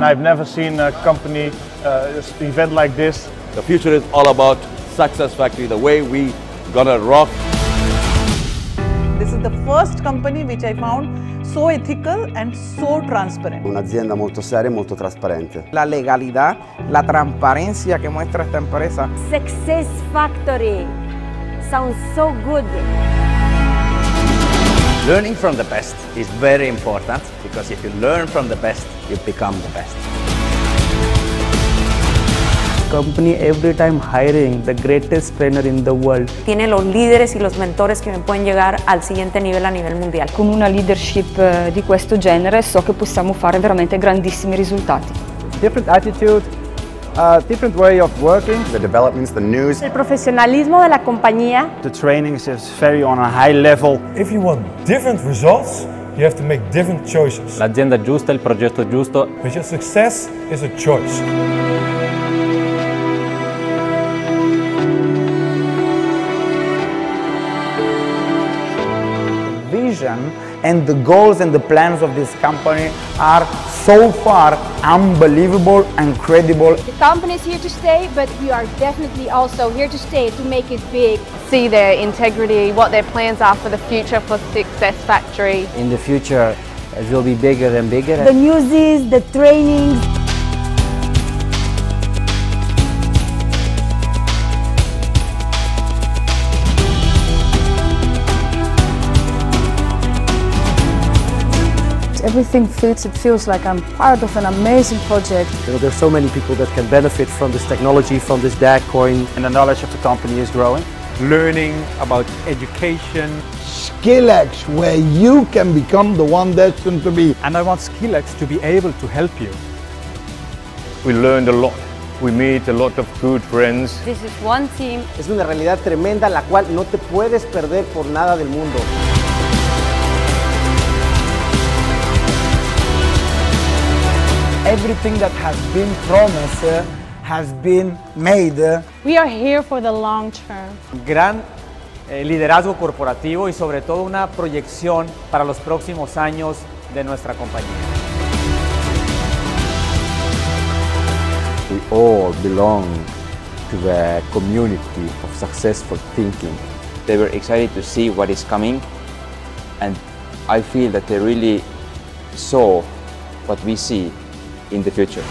I've never seen a company event like this. The future is all about Success Factory, the way we gonna rock. This is the first company which I found so ethical and so transparent. Un'azienda molto seria e molto trasparente. La legalidad, la transparencia que muestra esta empresa. Success Factory sounds so good. Learning from the best is very important, because if you learn from the best, you become the best. Company every time hiring the greatest trainer in the world. Tiene los líderes y los mentores que me pueden llegar al siguiente nivel a nivel mundial. Con una leadership di questo genere so che possiamo fare veramente grandissimi risultati. Different attitude, different way of working. The developments, the news. El profesionalismo de la compañía. The trainings is very on a high level. If you want different results, you have to make different choices. L'azienda giusta, il progetto giusto. But your success is a choice. Vision and the goals and the plans of this company are so far unbelievable and credible. The company is here to stay, but we are definitely also here to stay to make it big. See their integrity, what their plans are for the future for Success Factory. In the future, it will be bigger and bigger. The newsies, the trainings. Everything fits, it feels like I'm part of an amazing project. There's so many people that can benefit from this technology, from this DAG coin. And the knowledge of the company is growing. Learning about education. SkillX, where you can become the one destined to be. And I want SkillX to be able to help you. We learned a lot. We meet a lot of good friends. This is one team. Es una realidad tremenda la cual no te puedes perder por nada del mundo. Everything that has been promised has been made. We are here for the long term. Gran liderazgo corporativo y sobre todo una proyección para los próximos años de nuestra compañía. We all belong to the community of successful thinking. They were excited to see what is coming, and I feel that they really saw what we see in the future.